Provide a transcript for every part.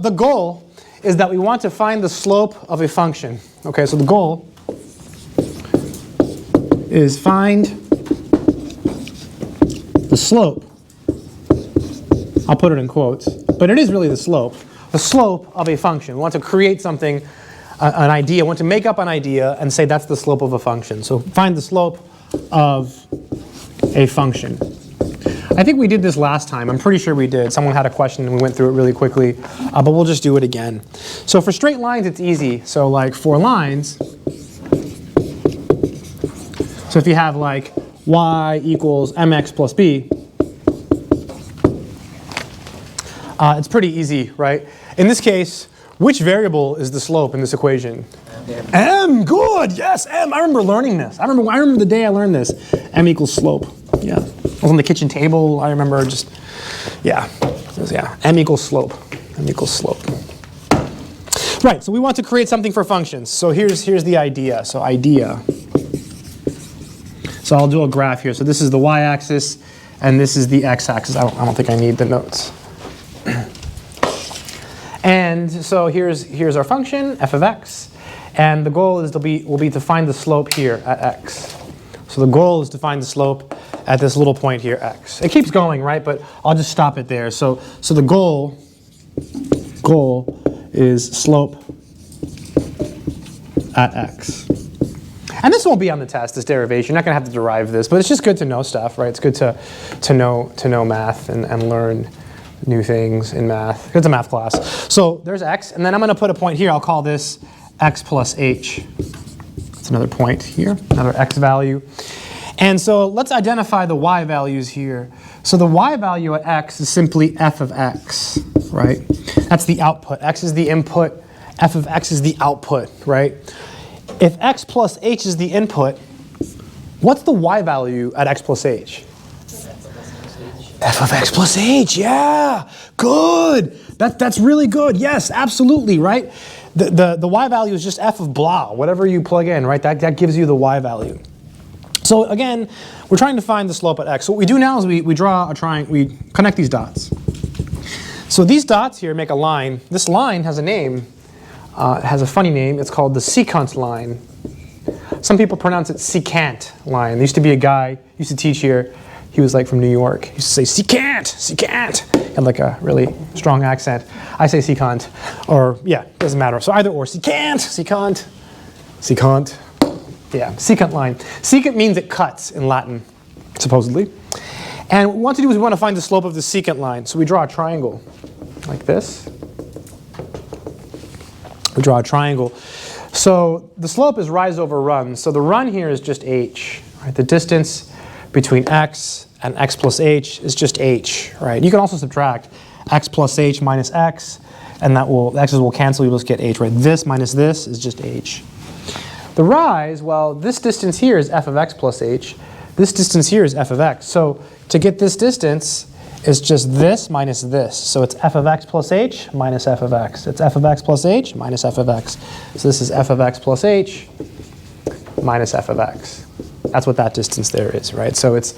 the goal is that we want to find the slope of a function. Okay, so the goal is find the slope. I'll put it in quotes, but it is really the slope. The slope of a function. We want to create something, an idea. We want to make up an idea and say that's the slope of a function. So find the slope of a function. I think we did this last time. I'm pretty sure we did. Someone had a question and we went through it really quickly, but we'll just do it again. So for straight lines, it's easy. So like for lines, so if you have like y equals mx plus b, it's pretty easy, right? In this case, which variable is the slope in this equation? M, good, yes, M. I remember learning this. I remember the day I learned this. M equals slope, yeah. I was on the kitchen table, I remember just, yeah. M equals slope, M equals slope. Right, so we want to create something for functions. So here's the idea, so idea. So I'll do a graph here. So this is the y-axis, and this is the x-axis. I don't think I need the notes. And so here's our function, f of x. And the goal will be to find the slope here at x. So the goal is to find the slope at this little point here, x. It keeps going, right? But I'll just stop it there. So the goal is slope at x. And this won't be on the test, this derivation. You're not going to have to derive this, but it's just good to know stuff, right? It's good to know math and learn new things in math. It's a math class. So there's x, and then I'm going to put a point here. I'll call this x plus h. That's another point here, another x value. And so let's identify the y values here. So the y value at x is simply f of x, right? That's the output. X is the input. F of x is the output, right? If x plus h is the input, what's the y value at x plus h? F of x plus h, yeah, good. That's really good. Yes, absolutely, right? The y value is just f of blah, whatever you plug in, right? That gives you the y value. So again, we're trying to find the slope at x. So what we do now is we draw a triangle, we connect these dots. So these dots here make a line. This line has a name. It has a funny name. It's called the secant line. Some people pronounce it secant line. There used to be a guy, used to teach here. He was like from New York. He used to say secant, secant. He had like a really strong accent. I say secant, or yeah, doesn't matter. So either or, secant, secant, secant. Yeah, secant line. Secant means it cuts in Latin, supposedly. And what we want to do is we want to find the slope of the secant line. So we draw a triangle like this. We draw a triangle. So the slope is rise over run. So the run here is just h. Right? The distance between x and x plus h is just h. Right? You can also subtract x plus h minus x, and that will, the x's will cancel. You'll just get h. Right? This minus this is just h. The rise, well, this distance here is f of x plus h. This distance here is f of x. So to get this distance, it's just this minus this. So it's f of x plus h minus f of x. It's f of x plus h minus f of x. So this is f of x plus h minus f of x. That's what that distance there is, right? So it's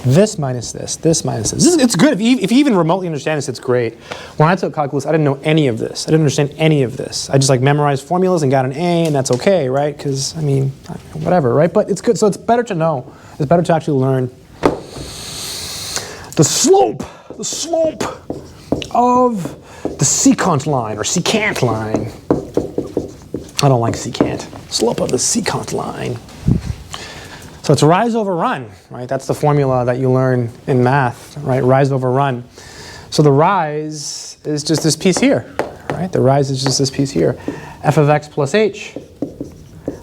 this minus this, this minus this. It's good. If you even remotely understand this, it's great. When I took calculus, I didn't know any of this. I didn't understand any of this. I just like memorized formulas and got an A, and that's okay, right? Because, I mean, whatever, right? But it's good. So it's better to know. It's better to actually learn the slope of the secant line, or secant line. I don't like secant. Slope of the secant line. So it's rise over run, right? That's the formula that you learn in math, right? Rise over run. So the rise is just this piece here, right? The rise is just this piece here. F of x plus h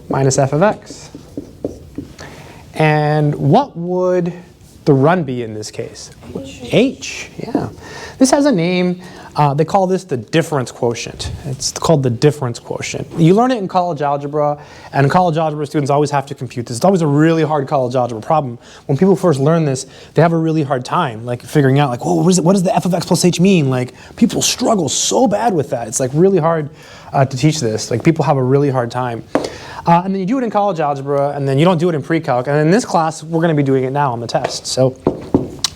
minus f of x. And what would the run be in this case? H, yeah. This has a name. They call this the difference quotient. It's called the difference quotient. You learn it in college algebra, and college algebra students always have to compute this. It's always a really hard college algebra problem. When people first learn this, they have a really hard time, like figuring out, like, whoa, what does the f of x plus h mean? Like, people struggle so bad with that. It's like really hard to teach this. Like, people have a really hard time. And then you do it in college algebra, and then you don't do it in pre-calc. And in this class, we're going to be doing it now on the test. So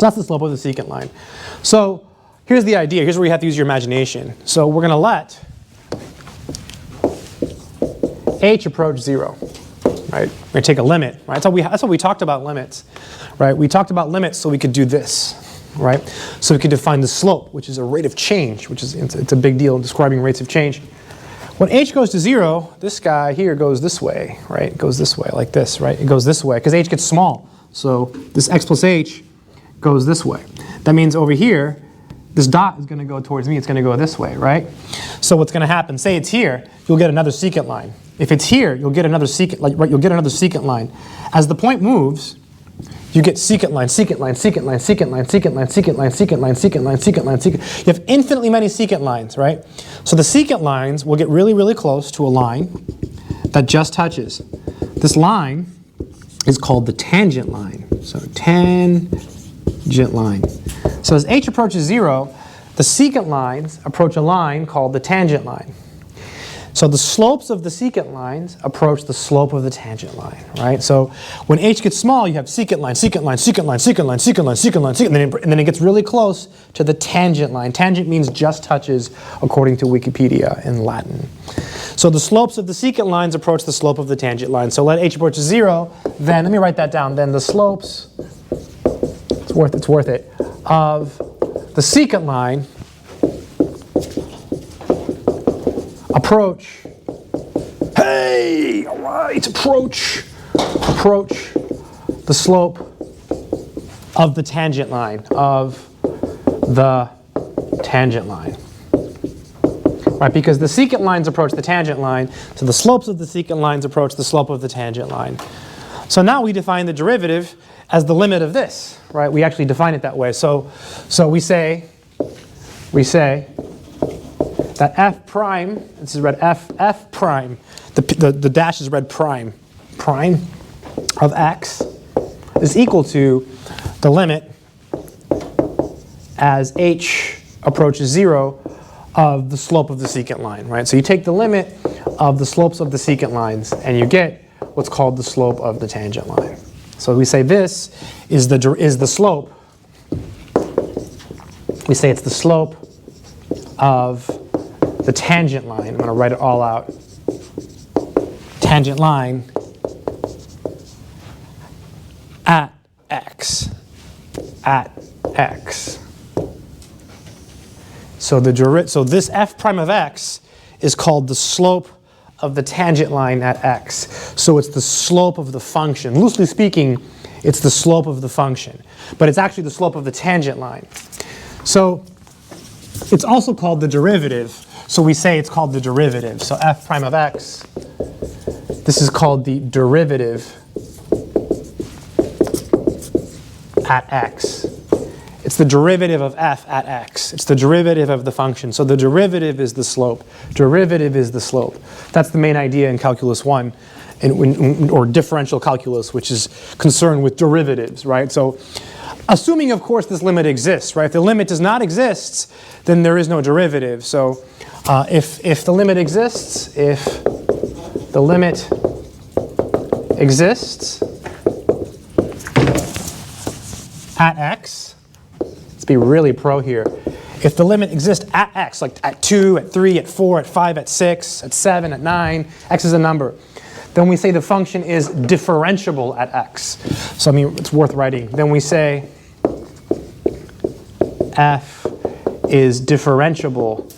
that's the slope of the secant line. So here's the idea. Here's where you have to use your imagination. So we're going to let h approach 0. Right? We're going to take a limit. Right? That's what we talked about limits. Right? We talked about limits so we could do this. Right? So we could define the slope, which is a rate of change, which is it's a big deal in describing rates of change. When h goes to 0, this guy here goes this way, right? It goes this way, like this, right? It goes this way because h gets small. So this x plus h goes this way. That means over here, this dot is going to go towards me. It's going to go this way, right? So what's going to happen? Say it's here, you'll get another secant line. If it's here, you'll get another secant, right? You'll get another secant line. As the point moves, you get secant line, secant line, secant line, secant line, secant line, secant line, secant line, secant line, secant line, secant. You have infinitely many secant lines, right? So the secant lines will get really, really close to a line that just touches. This line is called the tangent line. So tangent line. So as h approaches 0, the secant lines approach a line called the tangent line. So the slopes of the secant lines approach the slope of the tangent line, right? So when h gets small, you have secant line, secant line, secant line, secant line, secant line, secant line, secant, and then it gets really close to the tangent line. Tangent means just touches, according to Wikipedia in Latin. So the slopes of the secant lines approach the slope of the tangent line. So let h approach 0, then, let me write that down, then the slopes, it's worth it, of the secant line approach, hey, all right, approach the slope of the tangent line, right? Because the secant lines approach the tangent line, so the slopes of the secant lines approach the slope of the tangent line. So now we define the derivative as the limit of this, right? We actually define it that way. So we say that f prime, this is read f prime, the dash is read prime of x is equal to the limit as h approaches 0 of the slope of the secant line, right? So you take the limit of the slopes of the secant lines and you get what's called the slope of the tangent line. So we say this is the slope. We say it's the slope of the tangent line. I'm going to write it all out. Tangent line at x. So this f prime of x is called the slope of the tangent line at x. So it's the slope of the function. Loosely speaking, it's the slope of the function. But it's actually the slope of the tangent line. So it's also called the derivative. So we say it's called the derivative. So f prime of x, this is called the derivative at x. It's the derivative of f at x. It's the derivative of the function. So the derivative is the slope. Derivative is the slope. That's the main idea in Calculus 1, or differential calculus, which is concerned with derivatives, right? So assuming, of course, this limit exists, right? If the limit does not exist, then there is no derivative. So if the limit exists, at x, let's be really pro here. If the limit exists at x, like at 2, at 3, at 4, at 5, at 6, at 7, at 9, x is a number, then we say the function is differentiable at x. So I mean, it's worth writing. Then we say f is differentiable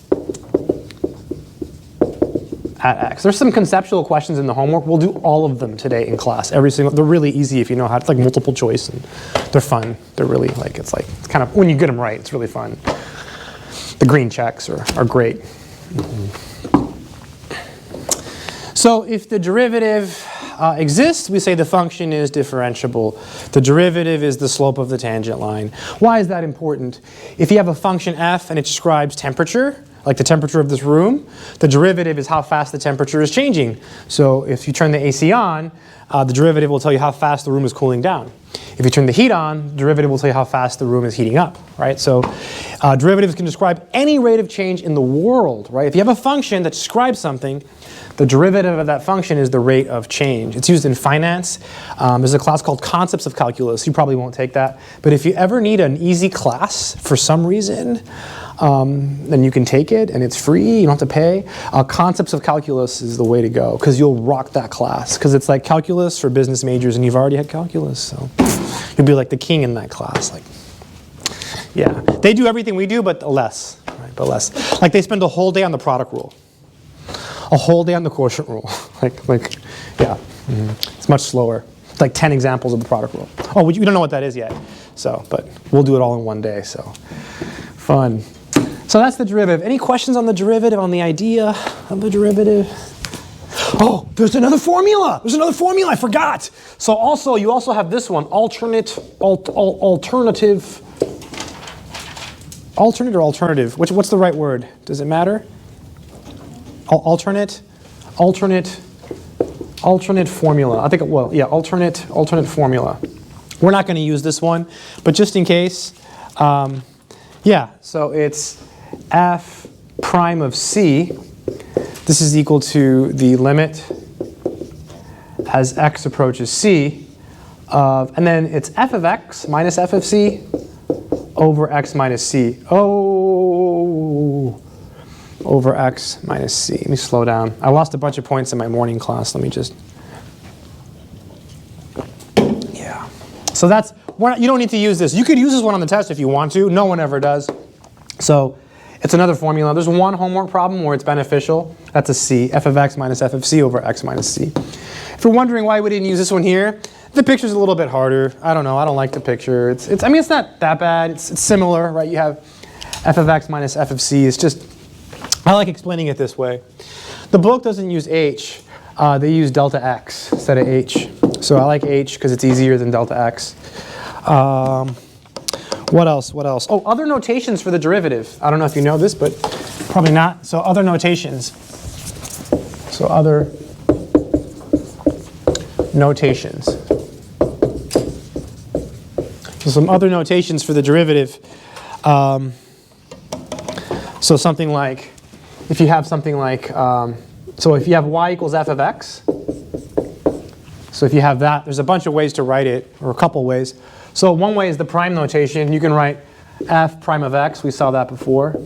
at x. There's some conceptual questions in the homework. We'll do all of them today in class. Every single. They're really easy if you know how. It's like multiple choice, and they're fun. They're really it's kind of when you get them right, it's really fun. The green checks are great. So if the derivative exists, we say the function is differentiable. The derivative is the slope of the tangent line. Why is that important? If you have a function f and it describes temperature, like the temperature of this room, the derivative is how fast the temperature is changing. So if you turn the AC on, the derivative will tell you how fast the room is cooling down. If you turn the heat on, the derivative will tell you how fast the room is heating up, right? So derivatives can describe any rate of change in the world, right? If you have a function that describes something, the derivative of that function is the rate of change. It's used in finance. There's a class called Concepts of Calculus. You probably won't take that. But if you ever need an easy class for some reason, then you can take it, and it's free. You don't have to pay. Concepts of Calculus is the way to go, because you'll rock that class. Because it's like calculus for business majors, and you've already had calculus. So you'll be like the king in that class. Like, yeah. They do everything we do, but less. Right? But less. Like they spend a whole day on the product rule. A whole day on the quotient rule. Yeah. It's much slower. It's like 10 examples of the product rule. Oh, we don't know what that is yet. So, but we'll do it all in one day. So, fun. So that's the derivative. Any questions on the derivative, on the idea of the derivative? Oh, there's another formula. There's another formula. I forgot. So also, you also have this one, alternate or alternative. What's the right word? Does it matter? Alternate formula. I think, well, yeah, alternate formula. We're not going to use this one, but just in case, yeah, so it's f prime of c. This is equal to the limit as x approaches c of, and then it's f of x minus f of c over x minus c. Oh, over x minus c. Let me slow down. I lost a bunch of points in my morning class. Let me just, yeah. So that's, you don't need to use this. You could use this one on the test if you want to. No one ever does. So it's another formula. There's one homework problem where it's beneficial. That's a c, f of x minus f of c over x minus c. If you're wondering why we didn't use this one here, the picture's a little bit harder. I don't know. I don't like the picture. I mean, it's not that bad. It's similar, right? You have f of x minus f of c. It's just, I like explaining it this way. The book doesn't use h. They use delta x instead of h. So I like h because it's easier than delta x. What else? Oh, other notations for the derivative. I don't know if you know this, but probably not. So other notations. So other notations. So some other notations for the derivative. So something like, if you have something like, so if you have y equals f of x, so if you have that, there's a bunch of ways to write it, or a couple ways. So one way is the prime notation. You can write f prime of x. We saw that before.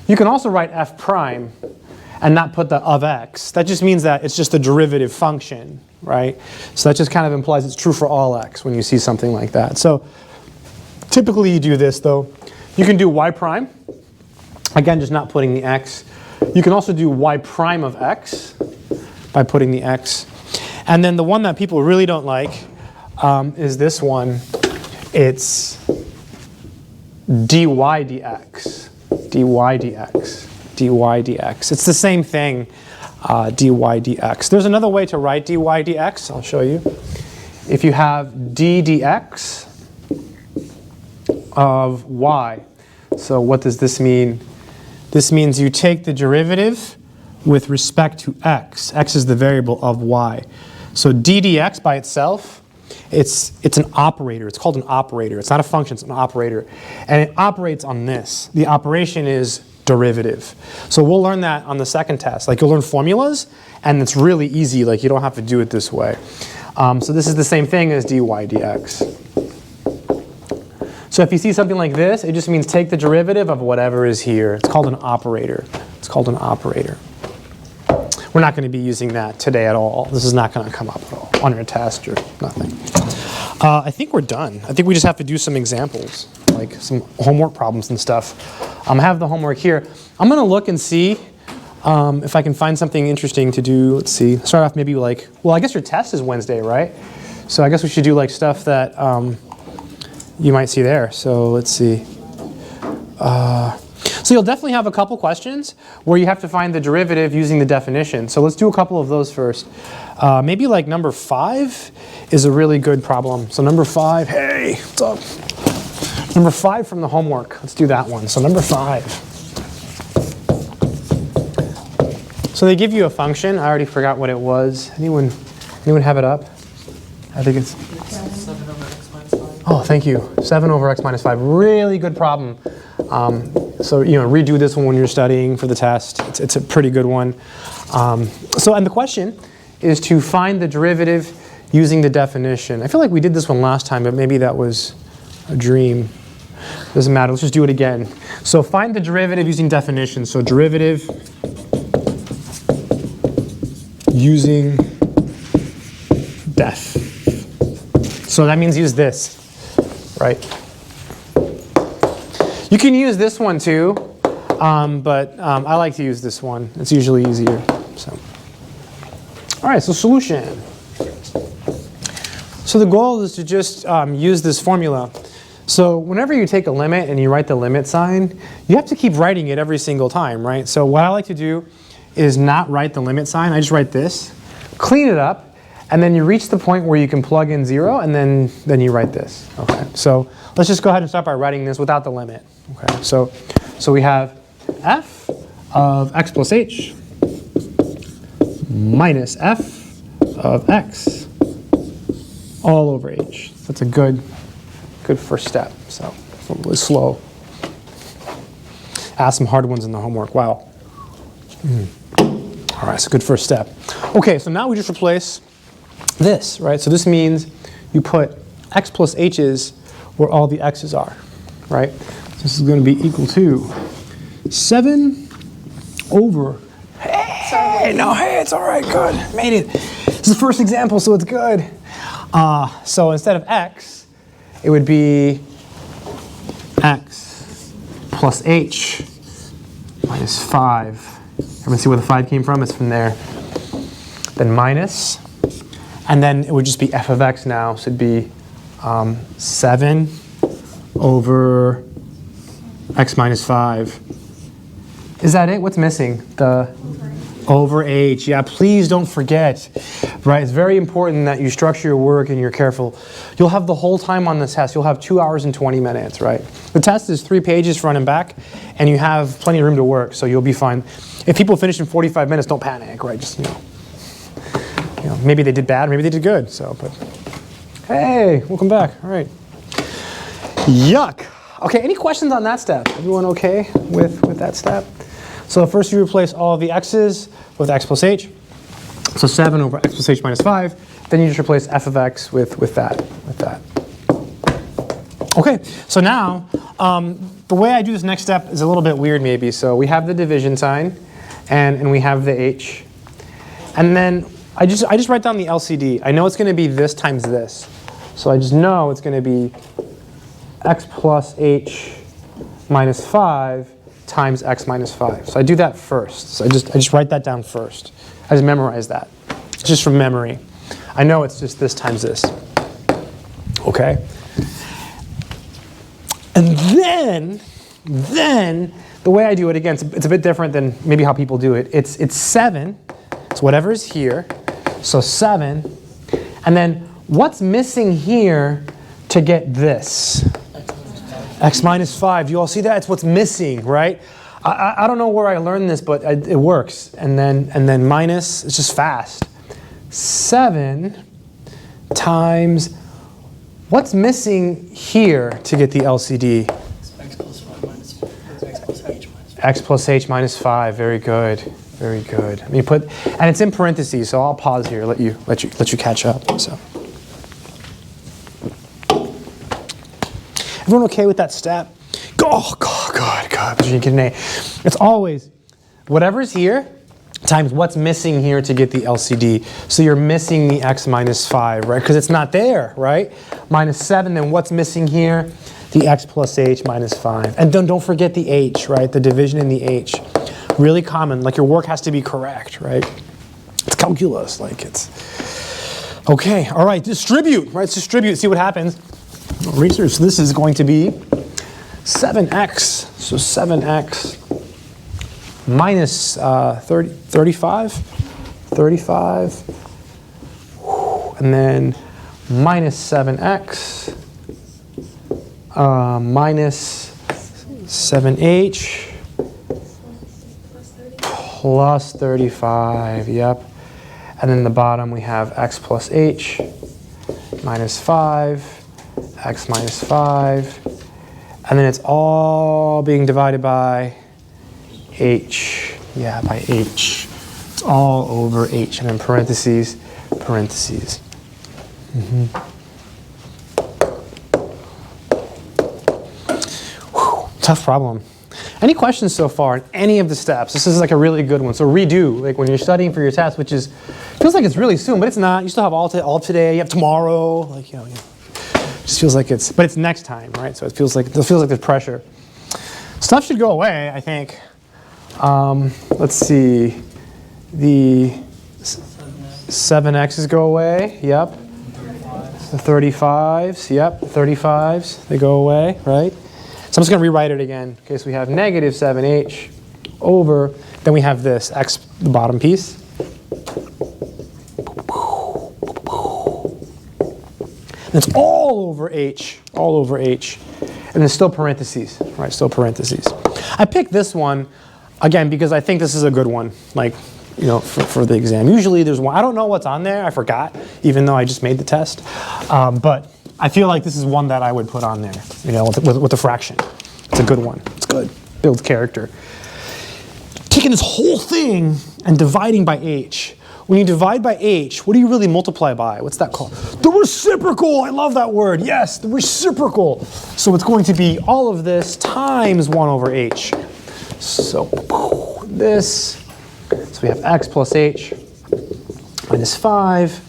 You can also write f prime and not put the of x. That just means that it's just a derivative function, right? So that just kind of implies it's true for all x when you see something like that. So typically you do this, though. You can do y prime. Again, just not putting the x. You can also do y prime of x by putting the x. And then the one that people really don't like is this one. It's dy dx. dy dx. dy dx. It's the same thing, dy dx. There's another way to write dy dx. I'll show you. If you have d dx of y. So what does this mean? This means you take the derivative with respect to x. X is the variable of y. So d dx by itself, it's an operator. It's called an operator. It's not a function, it's an operator. And it operates on this. The operation is derivative. So we'll learn that on the second test. Like you'll learn formulas, and it's really easy. Like you don't have to do it this way. So this is the same thing as dy dx. So if you see something like this, it just means take the derivative of whatever is here. It's called an operator. It's called an operator. We're not going to be using that today at all. This is not going to come up at all on your test or nothing. I think we're done. I think we just have to do some examples, like some homework problems and stuff. I have the homework here. I'm going to look and see if I can find something interesting to do. Let's see. Start off maybe like, well, I guess your test is Wednesday, right? So I guess we should do like stuff that you might see there. So let's see. So you'll definitely have a couple questions where you have to find the derivative using the definition. So let's do a couple of those first. Maybe like number 5 is a really good problem. So number 5, hey, what's up? Number 5 from the homework. Let's do that one. So number 5. So they give you a function. I already forgot what it was. Anyone have it up? I think it's 7 over x minus 5. Oh, thank you. 7 over x minus 5. Really good problem. So, redo this one when you're studying for the test. It's a pretty good one. And the question is to find the derivative using the definition. I feel like we did this one last time, but maybe that was a dream. Doesn't matter. Let's just do it again. So find the derivative using definition. So derivative using def. So that means use this, right? You can use this one too, but I like to use this one. It's usually easier. So, all right, so solution. So the goal is to just use this formula. So whenever you take a limit and you write the limit sign, you have to keep writing it every single time, right? So what I like to do is not write the limit sign. I just write this, clean it up, and then you reach the point where you can plug in 0, and then you write this. Okay. So let's just go ahead and start by writing this without the limit. Okay. So we have f of x plus h minus f of x all over h. That's a good first step. So it's a little slow. Ask some hard ones in the homework. Wow. All right, so good first step. Okay, so now we just replace this, right? So this means you put x plus h's where all the x's are, right? So this is going to be equal to 7 over, hey, it's all right, good, made it. This is the first example, so it's good. So instead of x, it would be x plus h minus 5. Everyone see where the 5 came from? It's from there. Then minus. And then it would just be f of x now. So it'd be 7 over x minus 5. Is that it? What's missing? The over h. Yeah, please don't forget. Right? It's very important that you structure your work and you're careful. You'll have the whole time on the test. You'll have 2 hours and 20 minutes, right? The test is 3 pages front and back, and you have plenty of room to work, so you'll be fine. If people finish in 45 minutes, don't panic, right? Just, maybe they did bad, maybe they did good. So, but hey, welcome back. All right. Yuck. Okay, any questions on that step? Everyone okay with that step? So first you replace all of the x's with x plus h. So 7 over x plus h minus 5. Then you just replace f of x with that. Okay, so now the way I do this next step is a little bit weird maybe. So we have the division sign, and we have the h. And then I just write down the LCD. I know it's going to be this times this. So I just know it's going to be x plus h minus 5 times x minus 5. So I do that first. So I just write that down first. I just memorize that. It's just from memory. I know it's just this times this. Okay? And then the way I do it, again, it's a bit different than maybe how people do it. It's 7. It's whatever is here. So 7. And then what's missing here to get this? X minus 5. You all see that? It's what's missing, right? I don't know where I learned this, but it works. And then minus, it's just fast. 7 times, what's missing here to get the LCD? X plus 5 minus 5. X plus h minus 5. X plus h minus 5. Very good. Very good. And it's in parentheses, so I'll pause here, let you catch up. So, everyone okay with that step? Oh, good. You get an A. It's always whatever's here times what's missing here to get the LCD. So you're missing the x minus 5, right? Because it's not there, right? Minus 7, then what's missing here? The x plus h minus 5. And don't forget the h, right? The division in the h. Really common. Like your work has to be correct, right? It's calculus. Like it's... Okay, all right. Distribute, right? Let's distribute. See what happens. Research. This is going to be 7x. So 7x minus 35. And then minus 7x minus 7h plus 35, yep. And then the bottom we have x plus h minus 5, x minus 5. And then it's all being divided by h. Yeah, by h. It's all over h. And then parentheses, parentheses. Whew, tough problem. Any questions so far in any of the steps? This is like a really good one. So redo, like when you're studying for your test, which is, feels like it's really soon, but it's not. You still have all today, you have tomorrow, like, you know. Just feels like it's, but it's next time, right? So it feels like there's pressure. Stuff should go away, I think. Let's see, the 7x's go away, yep. The 35s, yep, the 35s, they go away, right? So I'm just going to rewrite it again. Okay, so we have negative 7h over, then we have this x, the bottom piece. And it's all over h, and there's still parentheses, right? Still parentheses. I picked this one again because I think this is a good one, like, you know, for the exam. Usually there's one. I don't know what's on there. I forgot, even though I just made the test. But I feel like this is one that I would put on there, you know, with the fraction. It's a good one. It's good. Builds character. Taking this whole thing and dividing by h. When you divide by h, what do you really multiply by? What's that called? The reciprocal! I love that word. Yes, the reciprocal. So it's going to be all of this times 1 over h. So this, so we have x plus h minus 5,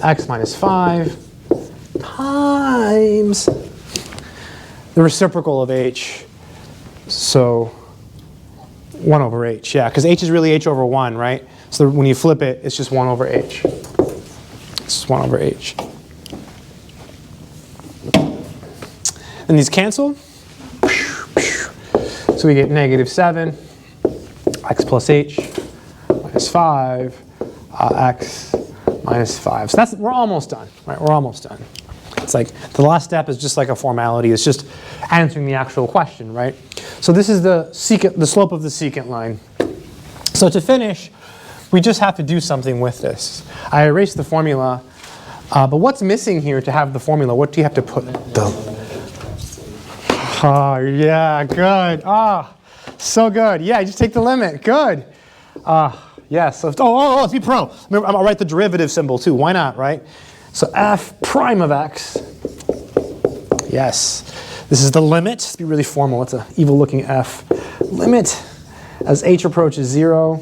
x minus 5 times the reciprocal of h. So 1 over h, yeah, because h is really h over 1, right? So when you flip it, it's just 1 over h. It's just 1 over h. And these cancel. So we get negative 7, x plus h minus 5, x minus 5. So we're almost done, right? We're almost done. It's like the last step is just like a formality. It's just answering the actual question, right? So this is the slope of the secant line. So to finish, we just have to do something with this. I erased the formula, but what's missing here to have the formula? What do you have to put? Oh, yeah, good. Ah, so good. Yeah, just take the limit. Good. Yeah, so, let's be pro. Remember, I'll write the derivative symbol too. Why not, right? So f prime of x. Yes. This is the limit. Let's be really formal. It's an evil-looking f. Limit as h approaches 0.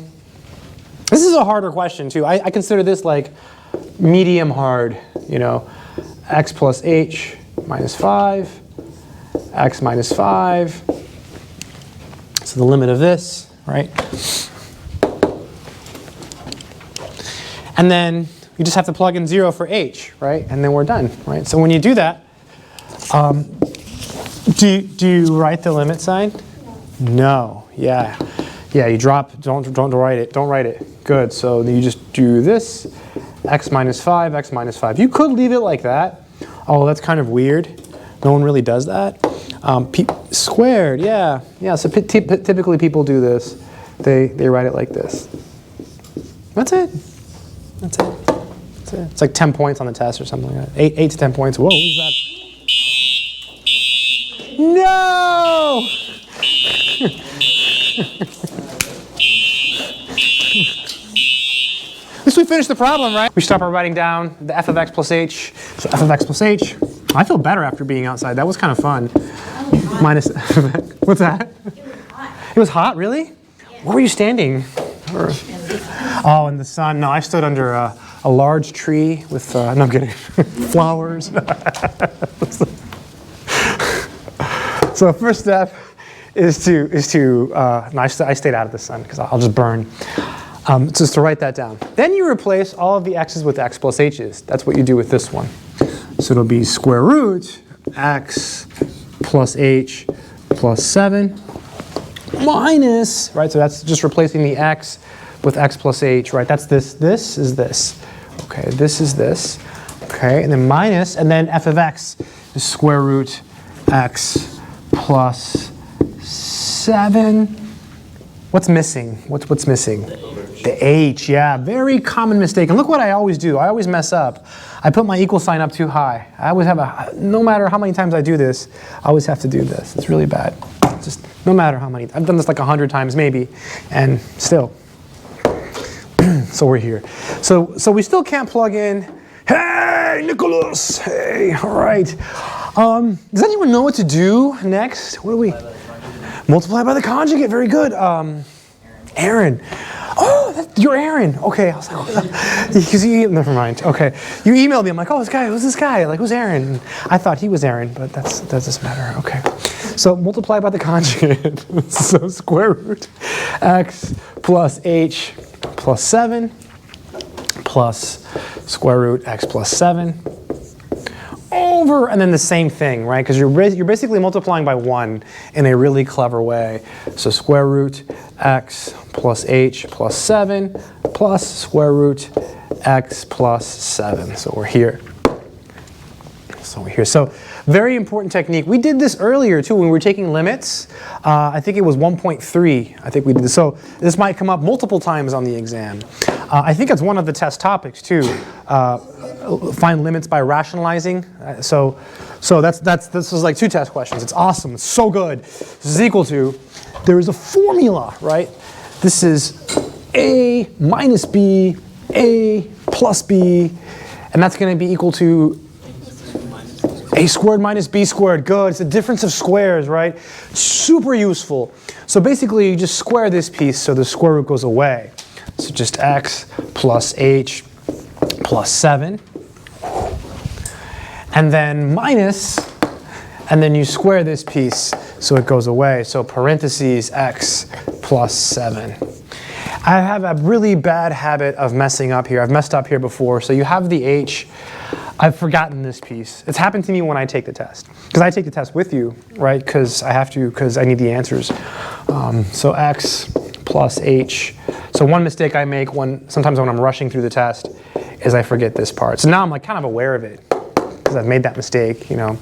This is a harder question too. I consider this like medium hard, you know. X plus h minus 5, x minus 5. So the limit of this, right? And then you just have to plug in 0 for h, right? And then we're done, right? So when you do that, do you write the limit sign? No. Yeah. Yeah, you drop, don't write it. Don't write it. Good. So you just do this, x minus 5, x minus 5. You could leave it like that. Oh, that's kind of weird. No one really does that. Squared, yeah. Yeah, so typically people do this. They write it like this. That's it. That's it. That's it. It's like 10 points on the test or something like that. 8 to 10 points. Whoa, what is that? No! At least we finished the problem, right? We start by writing down the f of x plus h. So f of x plus h. I feel better after being outside. That was kind of fun. Minus f of x. What's that? It was hot. It was hot, really? Yeah. Where were you standing? Oh, in the sun. No, I stood under a large tree with, no, I'm kidding, flowers. So first step is to no, I stayed out of the sun because I'll just burn. Just to write that down. Then you replace all of the x's with x plus h's. That's what you do with this one. So it'll be square root x plus h plus 7 minus, right? So that's just replacing the x with x plus h, right? That's this. This is this. Okay, this is this. Okay, and then minus, and then f of x is square root x plus 7. What's missing? What's missing? The H, yeah, very common mistake. And look what I always do. I always mess up. I put my equal sign up too high. I always have no matter how many times I do this, I always have to do this. It's really bad. Just no matter how many. I've done this like 100 times maybe, and still. So we're here. So we still can't plug in. Hey, Nicholas. Hey, all right. Does anyone know what to do next? What do we? Multiply by the conjugate. Very good. Aaron. Oh, you're Aaron. Okay. I was like, because never mind. Okay. You emailed me. I'm like, oh, who's this guy? Like, who's Aaron? And I thought he was Aaron, but that doesn't matter. Okay. So multiply by the conjugate. So square root x plus h plus 7 plus square root x plus 7 over, and then the same thing, right? Because you're basically multiplying by 1 in a really clever way. So square root x plus h plus 7 plus square root x plus 7. So we're here. So very important technique. We did this earlier too when we were taking limits. I think it was 1.3. I think we did this. So this might come up multiple times on the exam. I think it's one of the test topics too. Find limits by rationalizing. So this is like 2 test questions. It's awesome. It's so good. This is equal to. There is a formula, right? This is a minus b, a plus b, and that's going to be equal to a squared minus b squared. Good. It's a difference of squares, right? Super useful. So basically, you just square this piece so the square root goes away. So just x plus h plus 7. And then minus, and then you square this piece so it goes away. So parentheses x plus 7. I have a really bad habit of messing up here. I've messed up here before. So you have the h. I've forgotten this piece. It's happened to me when I take the test. Because I take the test with you, right? Because I have to, because I need the answers. So x plus h. So one mistake I make sometimes when I'm rushing through the test is I forget this part. So now I'm like kind of aware of it because I've made that mistake, you know.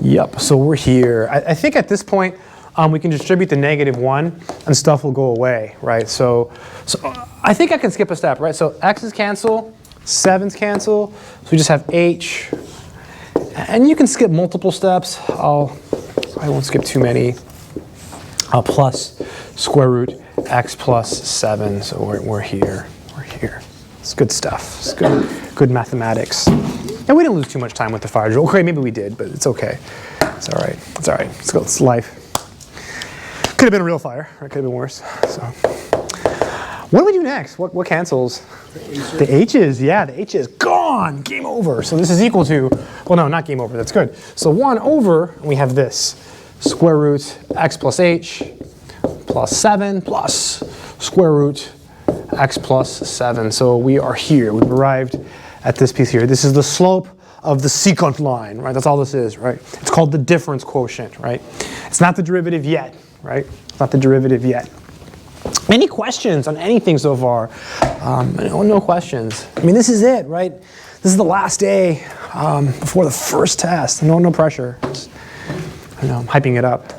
Yep, so we're here. I think at this point, we can distribute the -1 and stuff will go away, right? So I think I can skip a step, right? So x's cancel, 7's cancel, so we just have h. And you can skip multiple steps. I won't skip too many. Plus square root x plus 7, so we're here. We're here. It's good stuff. It's good mathematics. And we didn't lose too much time with the fire drill. Okay, maybe we did, but it's okay. It's all right. It's all right. Let's go. It's life. Could have been a real fire. Or it could have been worse. So, what do we do next? What cancels? The H's. Yeah, the H is gone. Game over. So this is equal to, well, no, not game over. That's good. So 1 over, and we have this. Square root x plus h plus 7 plus square root x plus 7. So we are here. We've arrived at this piece here. This is the slope of the secant line, right? That's all this is, right? It's called the difference quotient, right? It's not the derivative yet, right? It's not the derivative yet. Any questions on anything so far? No questions. I mean, this is it, right? This is the last day before the first test. No pressure. I know, I'm hyping it up.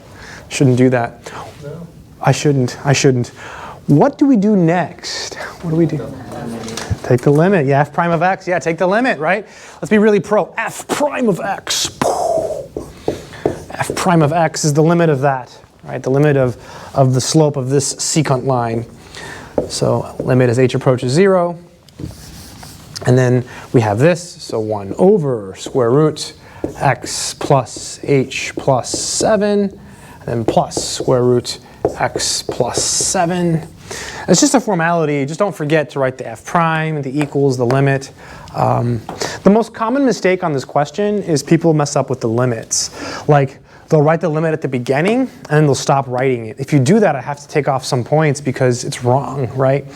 Shouldn't do that. No. I shouldn't. What do we do next? What do we do? Take the limit. Yeah, f prime of x. Yeah, take the limit, right? Let's be really pro. F prime of x. F prime of x is the limit of that, right? The limit of the slope of this secant line. So limit as h approaches 0. And then we have this. So 1 over square root x plus h plus 7, and then plus square root x plus 7. It's just a formality. Just don't forget to write the f prime, the equals, the limit. The most common mistake on this question is people mess up with the limits. Like, they'll write the limit at the beginning, and then they'll stop writing it. If you do that, I have to take off some points because it's wrong, right?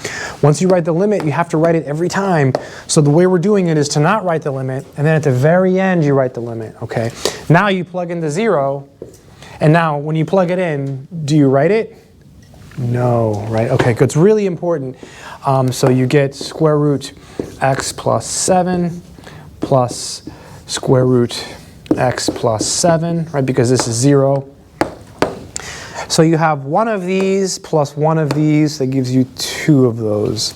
Once you write the limit, you have to write it every time. So the way we're doing it is to not write the limit, and then at the very end, you write the limit, okay? Now you plug in the 0, and now when you plug it in, do you write it? No, right? Okay, good. It's really important. So you get square root x plus 7 plus square root x plus 7, right, because this is 0. So you have one of these plus one of these, that gives you two of those.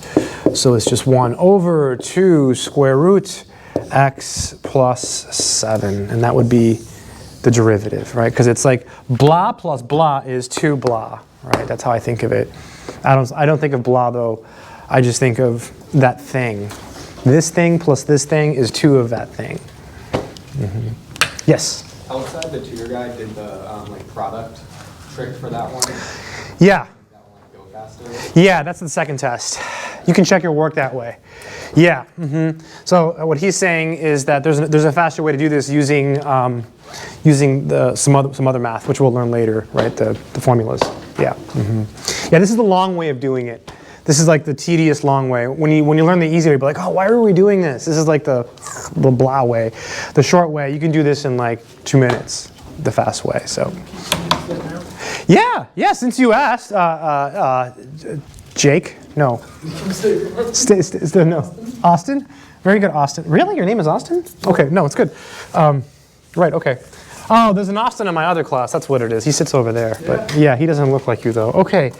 So it's just 1 over 2 square root x plus 7, and that would be the derivative, right? Because it's like blah plus blah is 2 blah, right? That's how I think of it. I don't think of blah though. I just think of that thing. This thing plus this thing is 2 of that thing. Yes? Outside the tutor guide, did the like product trick for that one? Yeah. That one like go faster? Yeah, that's the second test. You can check your work that way. Yeah. So what he's saying is that there's a faster way to do this using some other math, which we'll learn later, right? The formulas. Yeah. Yeah, this is the long way of doing it. This is like the tedious long way. When you learn the easy way, you'll be like, oh, why are we doing this? This is like the blah way. The short way, you can do this in like 2 minutes, the fast way. So. Yeah, since you asked, Jake, no. No. Austin? Very good, Austin. Really? Your name is Austin? Okay, no, it's good. Right, okay. Oh, there's an Austin in my other class. That's what it is. He sits over there. But yeah, he doesn't look like you, though. Okay.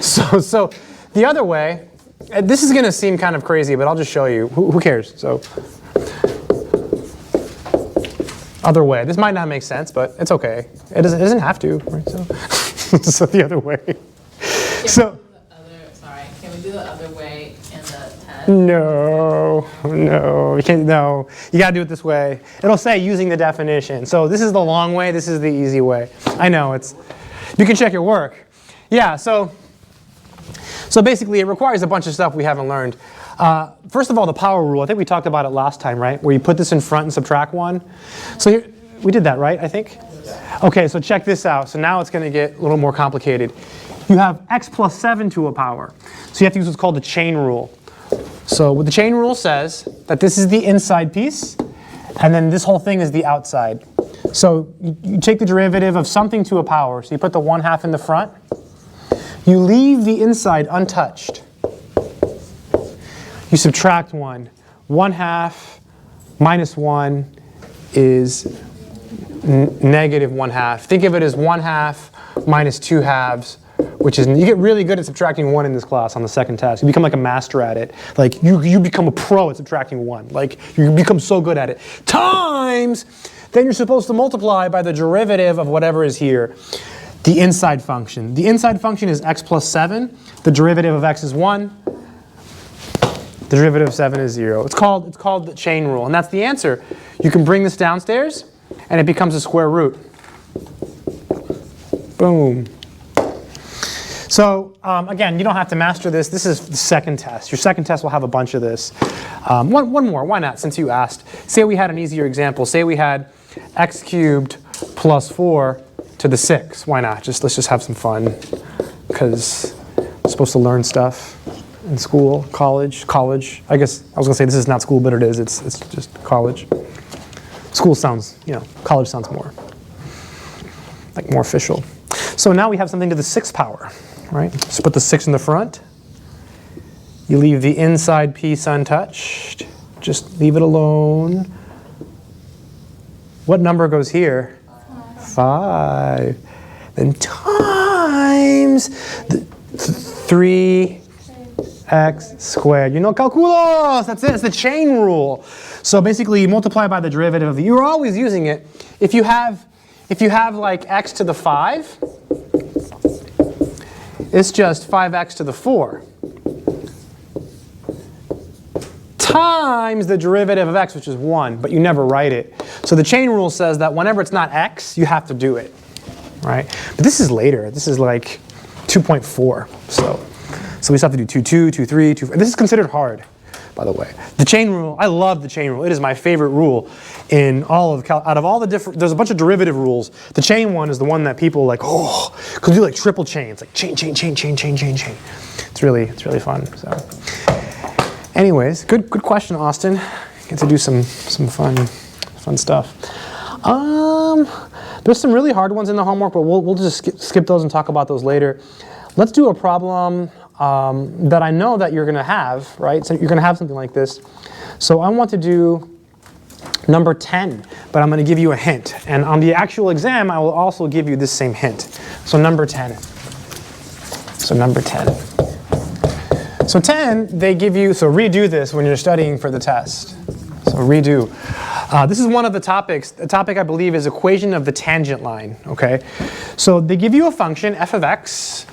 So the other way, this is going to seem kind of crazy, but I'll just show you. Who cares? So, other way. This might not make sense, but it's okay. It doesn't have to. Right? So the other way. Can we do the other way in the test? No, you can't. No, you gotta do it this way. It'll say using the definition. So this is the long way. This is the easy way. I know it's. You can check your work. Yeah. So basically, it requires a bunch of stuff we haven't learned. First of all, the power rule. I think we talked about it last time, right? Where you put this in front and subtract 1. So here, we did that, right? I think. Okay. So check this out. So now it's going to get a little more complicated. You have x plus 7 to a power. So you have to use what's called the chain rule. So what the chain rule says, that this is the inside piece, and then this whole thing is the outside. So you take the derivative of something to a power. So you put the 1/2 in the front. You leave the inside untouched. You subtract 1. 1/2 minus 1 is negative 1/2. Think of it as 1/2 minus 2/2, which is, you get really good at subtracting 1 in this class on the second test. You become like a master at it. Like you become a pro at subtracting 1. Like you become so good at it. Times, then you're supposed to multiply by the derivative of whatever is here. The inside function. The inside function is x plus 7. The derivative of x is 1. The derivative of 7 is 0. It's called the chain rule, and that's the answer. You can bring this downstairs, and it becomes a square root. Boom. So again, you don't have to master this. This is the second test. Your second test will have a bunch of this. One more. Why not? Since you asked. Say we had an easier example. Say we had x cubed plus 4 to the 6. Why not? Let's just have some fun, because we're supposed to learn stuff in school, college. I guess I was gonna say this is not school, but it is. It's just college. School sounds, college sounds more official. So now we have something to the 6th power, right? So put the 6 in the front. You leave the inside piece untouched. Just leave it alone. What number goes here? 5. Then times the 3x squared. Calculos! That's it. It's the chain rule. So basically, you multiply by the derivative of the. You're always using it. If you have like x to the 5, it's just 5x to the 4 times the derivative of x, which is 1, but you never write it. So the chain rule says that whenever it's not x, you have to do it, right? But this is later. This is like 2.4. So we just have to do 2, 2, 3, 2. This is considered hard, by the way. The chain rule, I love the chain rule. It is my favorite rule in all of out of all the different. There's a bunch of derivative rules. The chain one is the one that people like. Oh, could do like triple chains, like chain. It's really fun. So, anyways, good question, Austin. Get to do some fun stuff. There's some really hard ones in the homework, but we'll just skip those and talk about those later. Let's do a problem that I know that you're going to have, right? So you're going to have something like this. So I want to do number 10, but I'm going to give you a hint. And on the actual exam, I will also give you this same hint. So number 10. So number 10. So 10, they give you, so redo this when you're studying for the test. So redo. This is one of the topics. The topic, I believe, is equation of the tangent line, okay? So they give you a function, f of x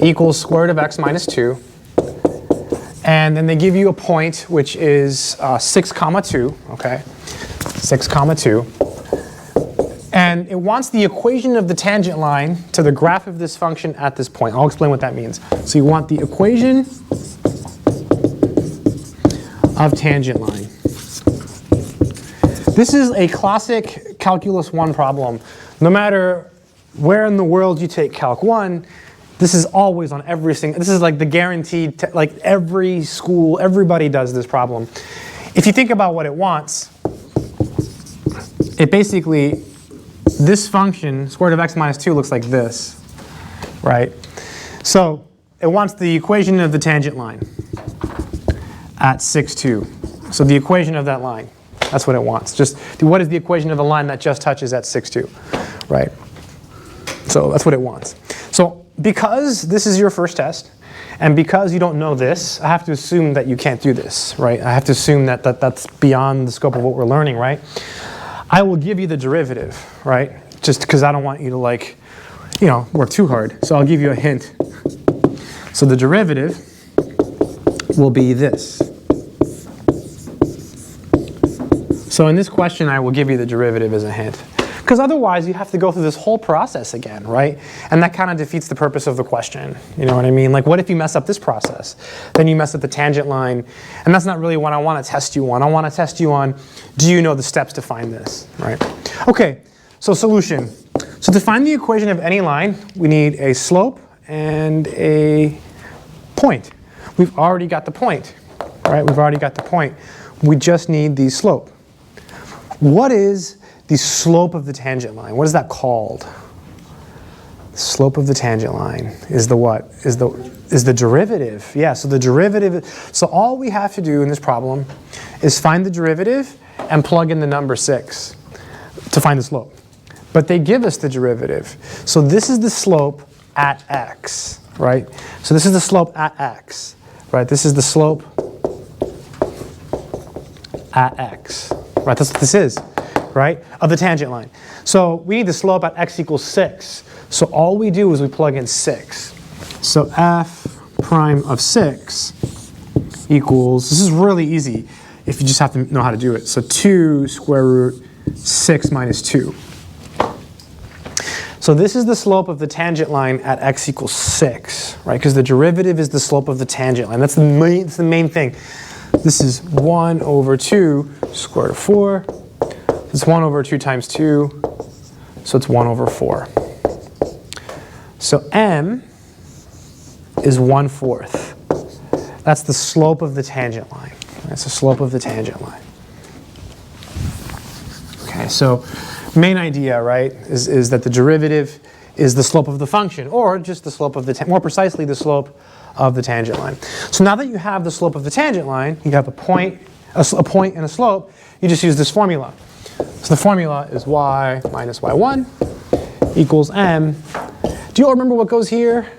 equals square root of x minus 2. And then they give you a point, which is 6 comma 2, okay? 6 comma 2. And it wants the equation of the tangent line to the graph of this function at this point. I'll explain what that means. So you want the equation of tangent line. This is a classic Calculus 1 problem. No matter where in the world you take Calc 1, this is always on every single, this is like the guaranteed, like every school, everybody does this problem. If you think about what it wants, it basically, this function, square root of x minus 2, looks like this, right? So it wants the equation of the tangent line at 6, 2. So the equation of that line, that's what it wants. Just what is the equation of the line that just touches at 6, 2, right? So that's what it wants. So because this is your first test, and because you don't know this, I have to assume that you can't do this, right? I have to assume that that's beyond the scope of what we're learning, right? I will give you the derivative, right? Just because I don't want you to, like, you know, work too hard. So I'll give you a hint. So the derivative will be this. So in this question, I will give you the derivative as a hint. Because otherwise, you have to go through this whole process again, right? And that kind of defeats the purpose of the question. You know what I mean? Like, what if you mess up this process? Then you mess up the tangent line. And that's not really what I want to test you on. I want to test you on, do you know the steps to find this, right? OK, so solution. So to find the equation of any line, we need a slope and a point. We've already got the point, right? We've already got the point. We just need the slope. What is the slope of the tangent line? What is that called? The slope of the tangent line is the what? Is the derivative. Yeah, so the derivative. So all we have to do in this problem is find the derivative and plug in the number 6 to find the slope. But they give us the derivative. So this is the slope at x, right? So this is the slope at x, right? This is the slope at x, right? That's what this is, right? Of the tangent line. So we need the slope at x equals 6. So all we do is we plug in 6. So f prime of 6 equals, this is really easy if you just have to know how to do it. So 2 square root 6 minus 2. So this is the slope of the tangent line at x equals 6, right? Because the derivative is the slope of the tangent line. That's the main thing. This is 1 over 2 square root of 4. It's 1 over 2 times 2, so it's 1 over 4. So m is 1/4. That's the slope of the tangent line. That's the slope of the tangent line. Okay, so main idea, right, is that the derivative is the slope of the function, or just the slope of the, more precisely, the slope of the tangent line. So now that you have the slope of the tangent line, you have a point and a slope, you just use this formula. So the formula is y minus y1 equals m. Do you all remember what goes here?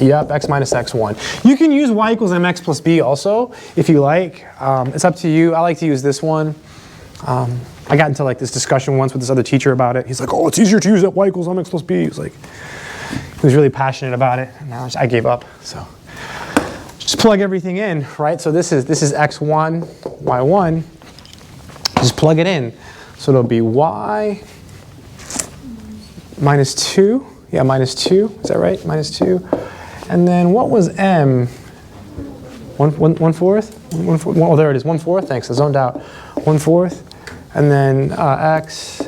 Yep, x minus x1. You can use y equals mx plus b also, if you like. It's up to you. I like to use this one. I got into like this discussion once with this other teacher about it. He's like, oh, it's easier to use that y equals mx plus b. He was really passionate about it. And now I gave up. So just plug everything in, right? So this is x1, y1. Just plug it in. So it'll be y minus 2. Yeah, minus 2. Is that right? Minus 2. And then what was m? 1/4? Oh, there it is. 1/4. Thanks. I zoned out. 1/4. And then x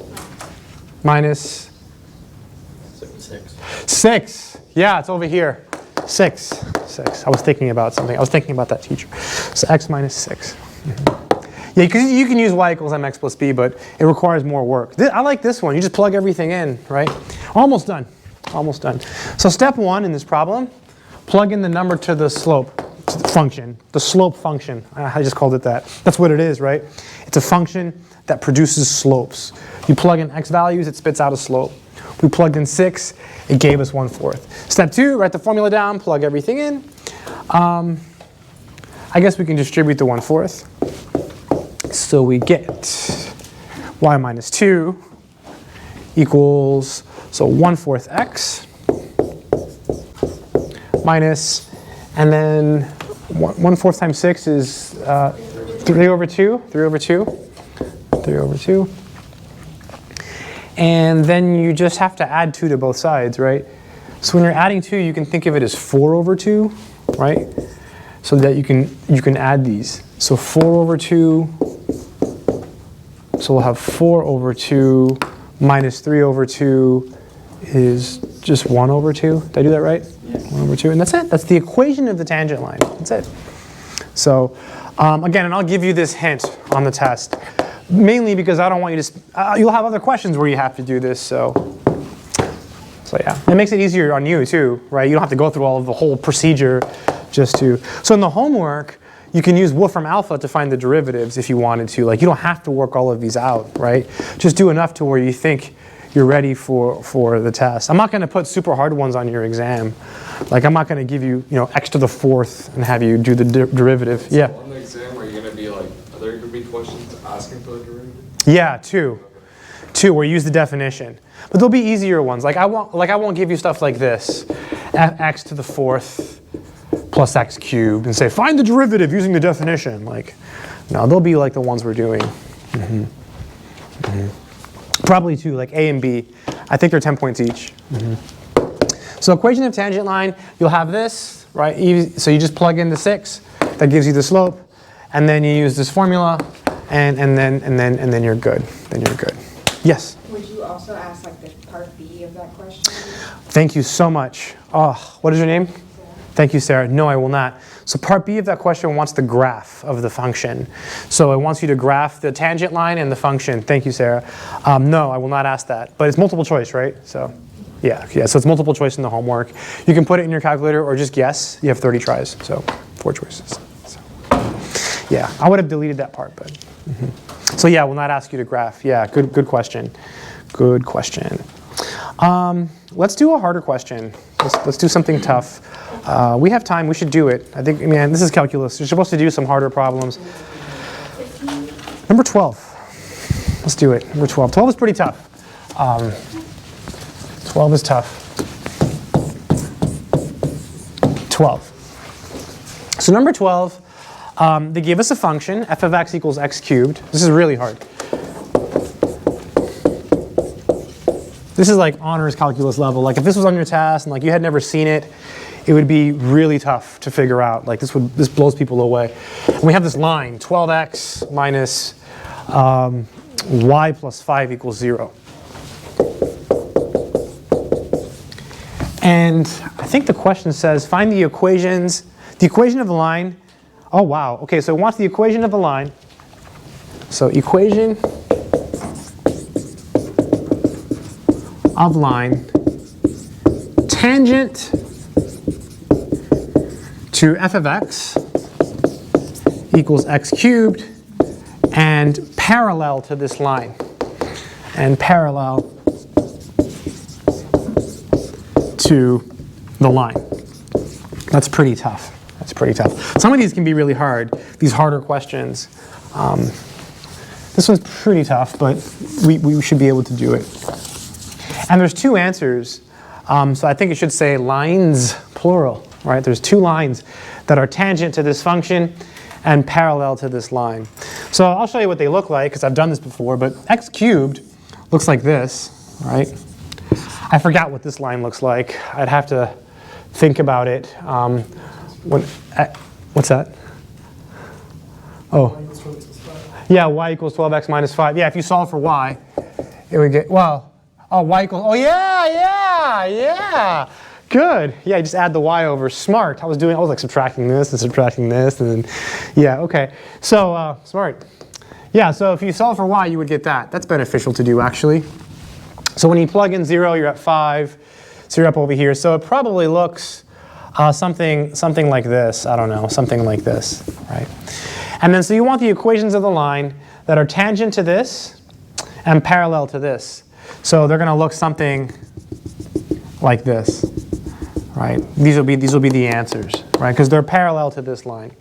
minus 6. Yeah, it's over here. 6. I was thinking about something. I was thinking about that teacher. So x minus 6. Yeah, you can use y equals mx plus b, but it requires more work. I like this one. You just plug everything in, right? Almost done. Almost done. So step 1 in this problem, plug in the number to the slope, to function, the slope function. I just called it that. That's what it is, right? It's a function that produces slopes. You plug in x values, it spits out a slope. We plugged in 6, it gave us 1/4. Step 2, write the formula down, plug everything in. I guess we can distribute the 1/4. So we get y minus 2 equals, so 1/4 x minus, and then 1/4 times 6 is 3 over 2, 3 over 2, 3 over 2. And then you just have to add 2 to both sides, right? So when you're adding 2, you can think of it as 4 over 2, right? So that you can add these. So 4 over 2, so we'll have 4 over 2 minus 3 over 2 is just 1 over 2. Did I do that right? Yeah. 1 over 2, and that's it. That's the equation of the tangent line. That's it. So again, and I'll give you this hint on the test, mainly because I don't want you to, you'll have other questions where you have to do this, so yeah. It makes it easier on you too, right? You don't have to go through all of the whole procedure just to, so in the homework, you can use Wolfram alpha to find the derivatives if you wanted to. Like, you don't have to work all of these out, right? Just do enough to where you think you're ready for the test. I'm not going to put super hard ones on your exam. Like, I'm not going to give you, x to the 4th and have you do the derivative. So yeah. on the exam, are you going to be like, are there going to be questions asking for the derivative? Yeah, 2. 2, where you use the definition. But there'll be easier ones. Like I won't give you stuff like this, x to the 4th plus x cubed, and say find the derivative using the definition. Like, no, they'll be like the ones we're doing. Probably 2, like A and B. I think they're 10 points each. So equation of tangent line, you'll have this, right? So you just plug in the 6, that gives you the slope, and then you use this formula, and then you're good. Then you're good. Yes. Would you also ask like the part B of that question? Thank you so much. Oh, what is your name? Sarah? Thank you, Sarah. No, I will not. So part B of that question wants the graph of the function. So it wants you to graph the tangent line and the function. Thank you, Sarah. No, I will not ask that. But it's multiple choice, right? So yeah. So it's multiple choice in the homework. You can put it in your calculator or just guess. You have 30 tries, so 4 choices. So, yeah, I would have deleted that part, but. So yeah, I will not ask you to graph. Yeah, good question. Good question. Let's do a harder question. Let's do something tough. We have time. We should do it. I think, man, this is calculus. You're supposed to do some harder problems. Number 12. Let's do it. Number 12. 12 is pretty tough. 12 is tough. 12. So number 12, they give us a function, f of x equals x cubed. This is really hard. This is like honors calculus level. Like if this was on your test and like you had never seen it, it would be really tough to figure out. Like this blows people away. And we have this line, 12x minus y plus 5 equals 0. And I think the question says find the equation of the line. Oh wow, okay, so it wants the equation of the line. So equation of line tangent to f of x equals x cubed and parallel to this line. And parallel to the line. That's pretty tough. That's pretty tough. Some of these can be really hard, these harder questions. This one's pretty tough, but we should be able to do it. And there's 2 answers, so I think it should say lines, plural, right? There's 2 lines that are tangent to this function and parallel to this line. So I'll show you what they look like, because I've done this before, but x cubed looks like this, right? I forgot what this line looks like. I'd have to think about it. What's that? Oh. Yeah, y equals 12x minus 5. Yeah, if you solve for y, it would get, well, oh, y equals, oh yeah. Good. Yeah, you just add the y over. Smart. I was like subtracting this and subtracting this, and then, yeah, okay. So, smart. Yeah, so if you solve for y, you would get that. That's beneficial to do, actually. So when you plug in 0, you're at 5. So you're up over here. So it probably looks Something like this, I don't know, something like this, right? And then so you want the equations of the line that are tangent to this and parallel to this. So they're going to look something like this, right? These will be the answers, right? Because they're parallel to this line.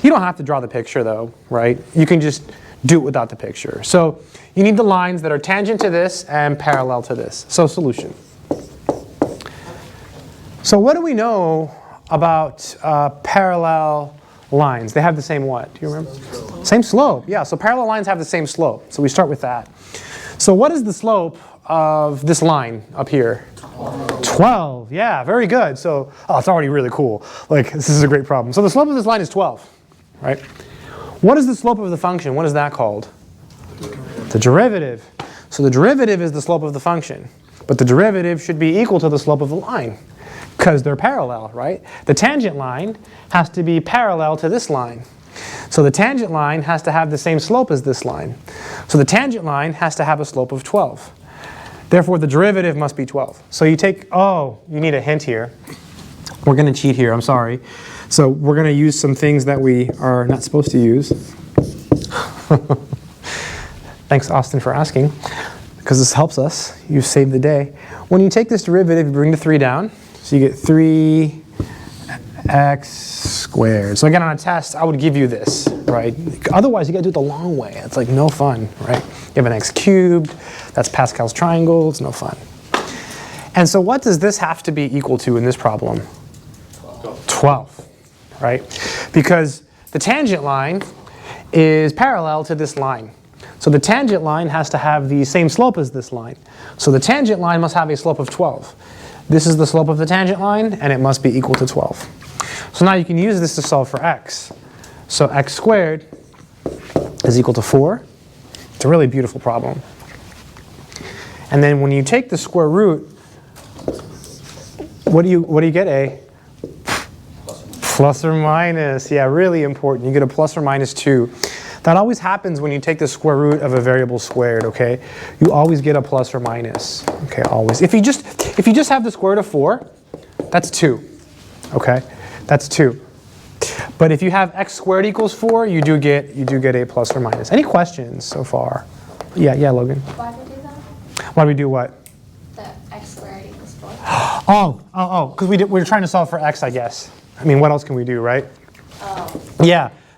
You don't have to draw the picture though, right? You can just do it without the picture. So you need the lines that are tangent to this and parallel to this. So solution. So what do we know about parallel lines? They have the same what? Do you remember? Same slope. Yeah, so parallel lines have the same slope. So we start with that. So what is the slope of this line up here? 12. Yeah, very good. So, it's already really cool. Like, this is a great problem. So the slope of this line is 12, right? What is the slope of the function? What is that called? The derivative. So the derivative is the slope of the function. But the derivative should be equal to the slope of the line, because they're parallel, right? The tangent line has to be parallel to this line. So the tangent line has to have the same slope as this line. So the tangent line has to have a slope of 12. Therefore, the derivative must be 12. So you take, you need a hint here. We're going to cheat here, I'm sorry. So we're going to use some things that we are not supposed to use. Thanks, Austin, for asking, because this helps us. You saved the day. When you take this derivative, you bring the 3 down. So you get 3x squared. So again, on a test, I would give you this, right? Otherwise, you got to do it the long way. It's like no fun, right? You have an x cubed. That's Pascal's triangle. It's no fun. And so what does this have to be equal to in this problem? 12, right? Because the tangent line is parallel to this line. So the tangent line has to have the same slope as this line. So the tangent line must have a slope of 12. This is the slope of the tangent line, and it must be equal to 12. So now you can use this to solve for x. So x squared is equal to 4. It's a really beautiful problem. And then when you take the square root, what do you get? A plus or minus. Yeah, really important. You get a plus or minus 2. That always happens when you take the square root of a variable squared, okay? You always get a plus or minus, okay, always. If you just have the square root of 4, that's 2, okay? That's 2. But if you have x squared equals 4, you do get a plus or minus. Any questions so far? Yeah, Logan. Why do we do that? Why do we do what? The x squared equals 4. Because we're trying to solve for x, I guess. I mean, what else can we do, right? Oh.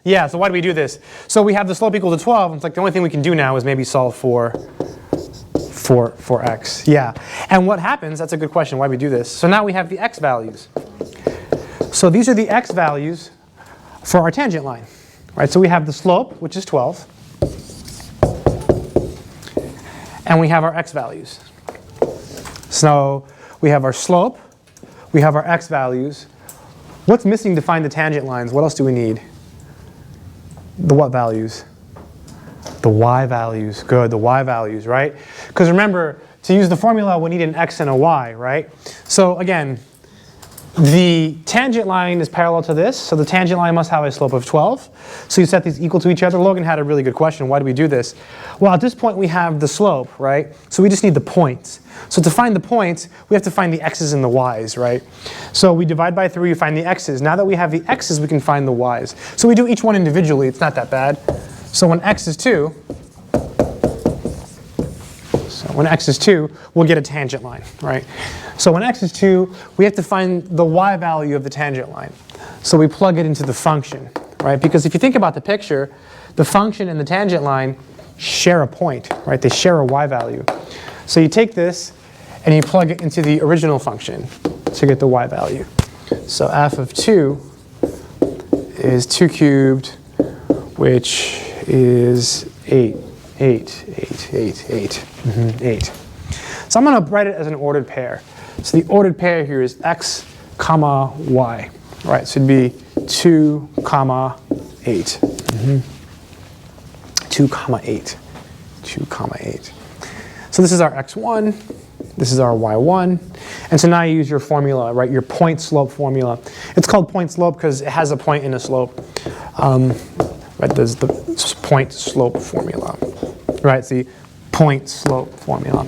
Yeah, so why do we do this? So we have the slope equal to 12. It's like the only thing we can do now is maybe solve for x. Yeah. And what happens, that's a good question, why do we do this? So now we have the x values. So these are the x values for our tangent line, right? So we have the slope, which is 12. And we have our x values. So we have our slope, we have our x values. What's missing to find the tangent lines? What else do we need? The what values? The y values. Good, the y values, right? Because remember, to use the formula, we need an x and a y, right? So again, the tangent line is parallel to this, so the tangent line must have a slope of 12. So you set these equal to each other. Logan had a really good question. Why do we do this? Well, at this point, we have the slope, right? So we just need the points. So to find the points, we have to find the x's and the y's, right? So we divide by 3, we find the x's. Now that we have the x's, we can find the y's. So we do each one individually. It's not that bad. So when x is 2, we'll get a tangent line, right? So when x is 2, we have to find the y value of the tangent line. So we plug it into the function, right? Because if you think about the picture, the function and the tangent line share a point, right? They share a y value. So you take this and you plug it into the original function to get the y value. So f of 2 is 2 cubed, which is 8. 8. So I'm going to write it as an ordered pair. So the ordered pair here is x, comma, y. Right, so it'd be 2, comma, 8. 2, comma, 8. 2, comma, 8. So this is our x1. This is our y1. And so now you use your formula, right, your point slope formula. It's called point slope because it has a point in a slope. Right, there's the point slope formula. Right, it's the point slope formula.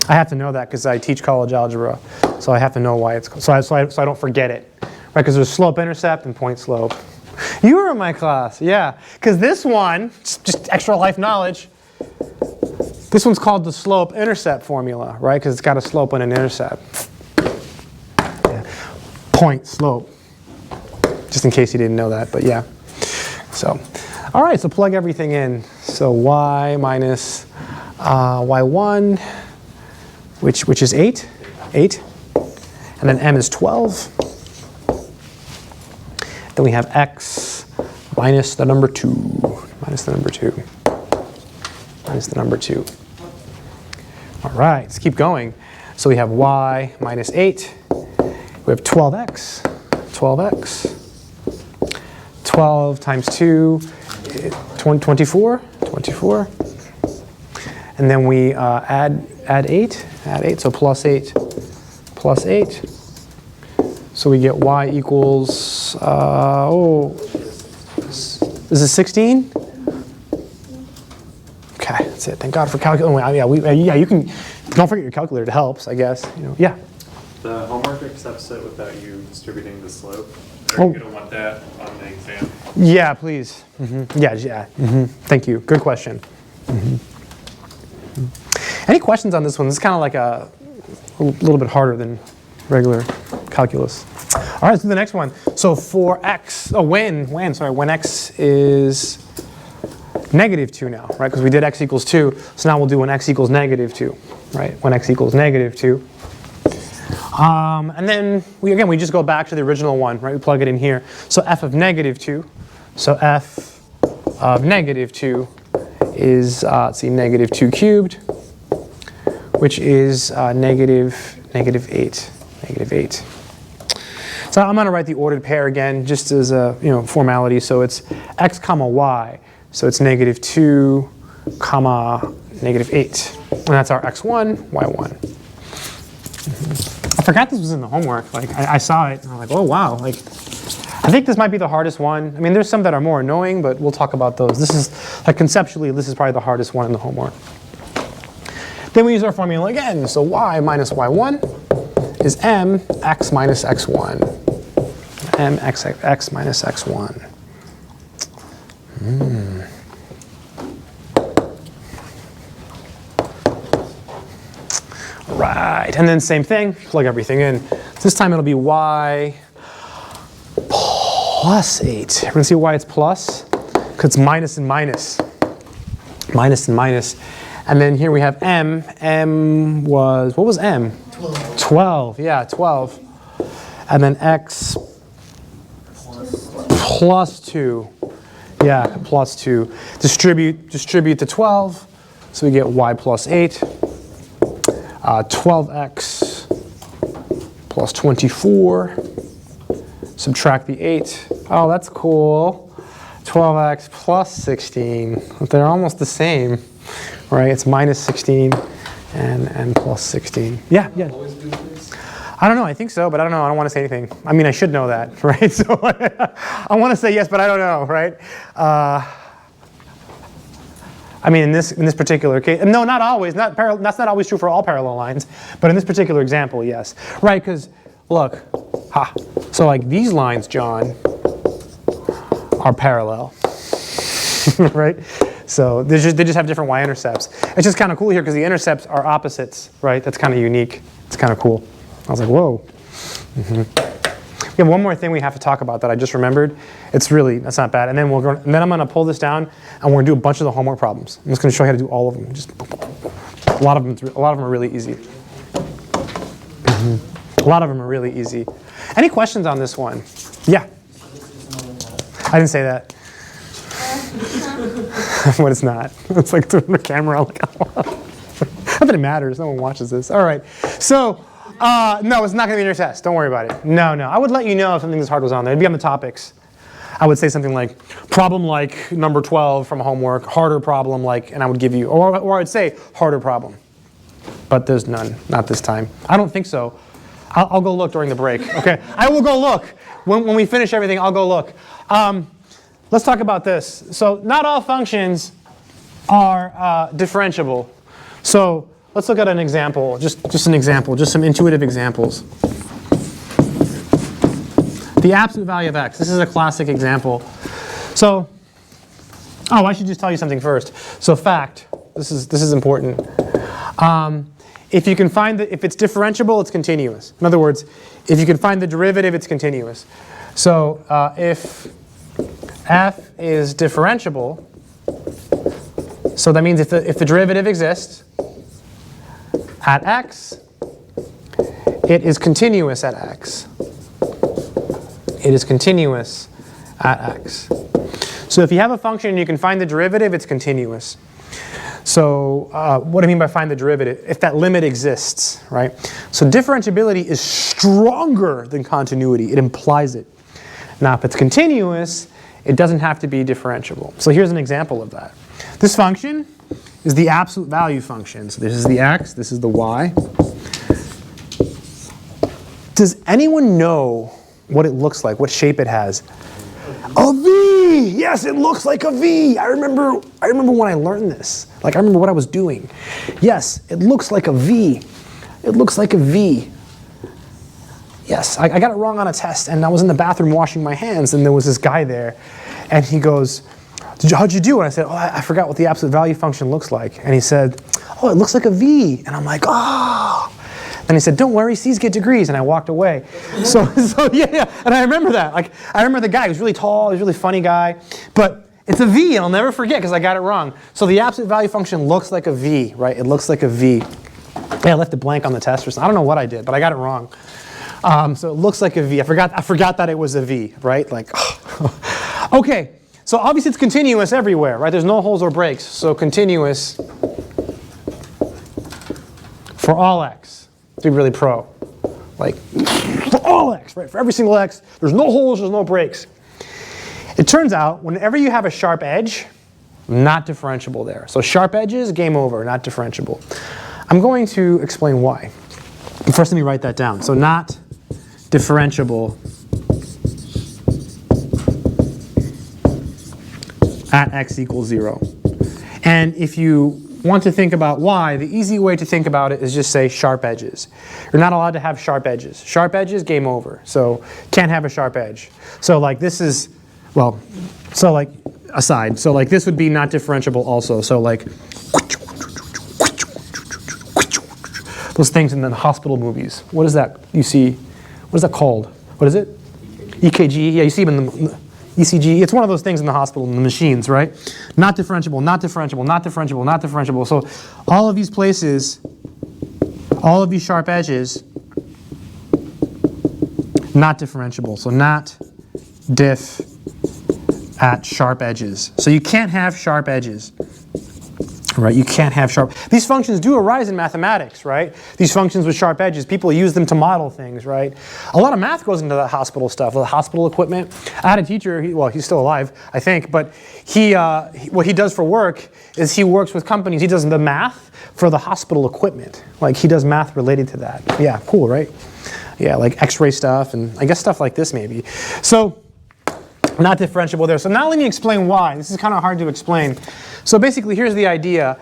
I have to know that because I teach college algebra, so I have to know why it's called, so I don't forget it. right? Because there's slope-intercept and point-slope. You were in my class, yeah. Because this one, just extra life knowledge, this one's called the slope-intercept formula, right? Because it's got a slope and an intercept. Yeah. Point, slope. Just in case you didn't know that, but yeah. So, all right, so plug everything in. So y minus y1, which is 8. And then m is 12. Then we have x minus the number 2. Minus the number 2. Minus the number 2. All right, let's keep going. So we have y minus 8. We have 12x. 12x. 12 times 2, 24. 24. And then we add 8. Add 8, so plus 8. Plus 8. So we get y equals, is it 16? Okay, that's it. Thank God for calculator. Yeah, you can, don't forget your calculator. It helps, I guess. Yeah. The homework accepts it without you distributing the slope. Are you going to want that on the exam? Yeah, please. Yeah. Thank you. Good question. Any questions on this one? This is kind of like a little bit harder than regular calculus. All right, let's do the next one. So for x, when x is negative 2 now, right? Because we did x equals 2. So now we'll do when x equals negative 2, right? When x equals negative 2. And then we just go back to the original one, right? We plug it in here. So f of negative 2. So f of negative 2 is, let's see, negative 2 cubed, which is negative 8. Negative 8. So I'm going to write the ordered pair again, just as a formality. So it's x comma y. So it's negative 2 comma negative 8. And that's our x1, y1. I forgot this was in the homework. Like I saw it and I'm like, oh wow. Like I think this might be the hardest one. I mean, there's some that are more annoying, but we'll talk about those. This is like conceptually, this is probably the hardest one in the homework. Then we use our formula again. So y minus y1 is m x minus x1. M x minus x1. Right, and then same thing, plug everything in. This time it'll be y plus 8. We're gonna see why it's plus, because it's minus and minus. Minus and minus. And then here we have m. M was, what was m? 12. 12, yeah, 12. And then x plus 2. Yeah, plus 2. Distribute the 12. So we get y plus 8. 12x plus 24. Subtract the 8. Oh, that's cool. 12x plus 16. They're almost the same, right? It's minus 16 and plus 16. Yeah. I don't know. I think so, but I don't know. I don't want to say anything. I mean, I should know that, right? So I want to say yes, but I don't know, right? I mean, in this particular case, no, not always. That's not always true for all parallel lines, but in this particular example, yes, right? Because look, so like these lines, John, are parallel, right? So they just have different y-intercepts. It's just kind of cool here because the intercepts are opposites, right? That's kind of unique. It's kind of cool. I was like, whoa. We have one more thing we have to talk about that I just remembered. That's not bad. And then I'm going to pull this down and we're going to do a bunch of the homework problems. I'm just going to show you how to do all of them. Just a lot of them are really easy. A lot of them are really easy. Any questions on this one? Yeah. I didn't say that. What it's not. It's like throwing the camera. Like, not that it matters. No one watches this. All right. So. No, it's not going to be in your test. Don't worry about it. No. I would let you know if something this hard was on there. It'd be on the topics. I would say something like, problem like number 12 from homework, harder problem like, and I would give you, or I'd say harder problem. But there's none, not this time. I don't think so. I'll go look during the break, okay? I will go look. When we finish everything, I'll go look. Let's talk about this. So not all functions are differentiable. So let's look at an example, just an example, just some intuitive examples. the absolute value of x. This is a classic example. So, oh, I should just tell you something first. So fact, this is important. If you can find if it's differentiable, it's continuous. In other words, if you can find the derivative, it's continuous. So if f is differentiable, so that means if the derivative exists at x, it is continuous at x. It is continuous at x. So if you have a function and you can find the derivative, it's continuous. So what do I mean by find the derivative? If that limit exists, right? So differentiability is stronger than continuity. It implies it. Now if it's continuous, it doesn't have to be differentiable. So here's an example of that. This function is the absolute value function. So this is the x, this is the y. Does anyone know what it looks like, what shape it has? A V! Yes, it looks like a V. I remember when I learned this. Like I remember what I was doing. Yes, it looks like a V. It looks like a V. Yes, I got it wrong on a test, and I was in the bathroom washing my hands, and there was this guy there, and he goes, how'd you do? And I said, oh, I forgot what the absolute value function looks like. And he said, oh, it looks like a V. And I'm like, oh. And he said, don't worry, C's get degrees. And I walked away. So yeah. And I remember that. Like, I remember the guy. He was really tall. He was a really funny guy. But it's a V, and I'll never forget because I got it wrong. So the absolute value function looks like a V, right? It looks like a V. Yeah, I left it blank on the test or something. I don't know what I did, but I got it wrong. So it looks like a V. I forgot that it was a V, right? Like, okay. So obviously it's continuous everywhere, right? There's no holes or breaks. So continuous for all x. To be really pro. Like, for all x, right? For every single x, there's no holes, there's no breaks. It turns out, whenever you have a sharp edge, not differentiable there. So sharp edges, game over, not differentiable. I'm going to explain why. First, let me write that down. So not differentiable at x equals 0. And if you want to think about why, the easy way to think about it is just say sharp edges. You're not allowed to have sharp edges. Sharp edges, game over. So can't have a sharp edge. So like this is, well, so like aside. So like this would be not differentiable also. So like those things in the hospital movies. What is that you see? What is that called? What is it? EKG. Yeah, you see them in the ECG. It's one of those things in the hospital, in the machines, right? Not differentiable, not differentiable, not differentiable, not differentiable. So all of these places, all of these sharp edges, not differentiable. So not diff at sharp edges. So you can't have sharp edges. Right, you can't have sharp. These functions do arise in mathematics, right? These functions with sharp edges, people use them to model things, right? A lot of math goes into the hospital stuff, the hospital equipment. I had a teacher, he's still alive, I think, but what he does for work is he works with companies. He does the math for the hospital equipment. Like he does math related to that. Yeah, cool, right? Yeah, like X-ray stuff and I guess stuff like this maybe. So not differentiable there. So now let me explain why. This is kind of hard to explain. So basically, here's the idea.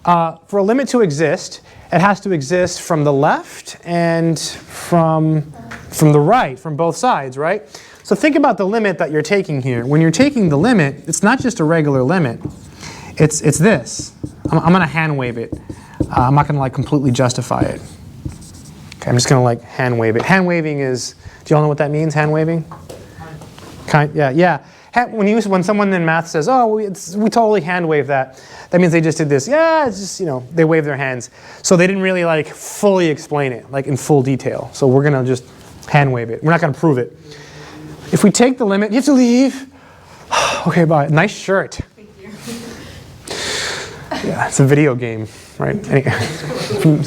For a limit to exist, it has to exist from the left and from the right, from both sides, right? So think about the limit that you're taking here. When you're taking the limit, it's not just a regular limit. It's this. I'm going to hand wave it. I'm not going to like completely justify it. Okay, I'm just going to like hand wave it. Hand waving is, do you all know what that means, hand waving? Yeah. When someone in math says, oh, we totally hand wave that, that means they just did this. Yeah, it's just, they wave their hands. So they didn't really like fully explain it, like in full detail. So we're going to just hand wave it. We're not going to prove it. If we take the limit, you have to leave. Okay, bye. Nice shirt. Thank you. Yeah, it's a video game, right?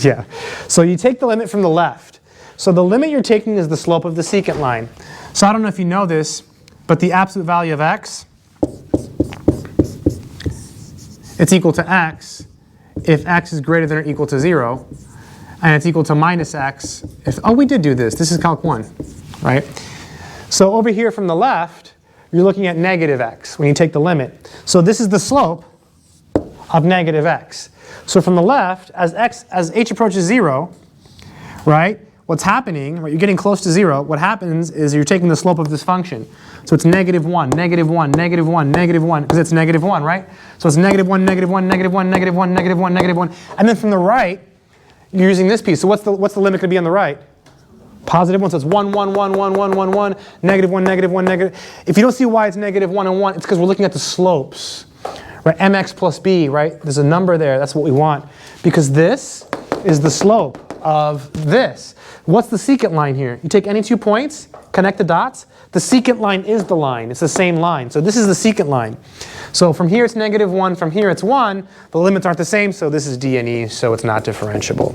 Yeah. So you take the limit from the left. So the limit you're taking is the slope of the secant line. So I don't know if you know this, but the absolute value of x, it's equal to x if x is greater than or equal to 0, and it's equal to minus x if, oh, we did do this. This is Calc 1, right? So over here from the left, you're looking at negative x when you take the limit. So this is the slope of negative x. So from the left, as h approaches 0, right, what's happening, right, you're getting close to 0. What happens is you're taking the slope of this function. So it's -1, -1, -1, -1, because it's -1, right? So it's -1, -1, -1, -1, -1, -1. And then from the right, you're using this piece. So what's the limit going to be on the right? +1, so it's 1, 1, 1, 1, 1, 1, 1, -1, -1, negative. If you don't see why it's -1 and 1, it's because we're looking at the slopes, right? mx plus b, right? There's a number there. That's what we want, because this is the slope of this. What's the secant line here? You take any 2 points, connect the dots. The secant line is the line. It's the same line. So this is the secant line. So from here it's -1, from here it's 1. The limits aren't the same, so this is d and e, so it's not differentiable.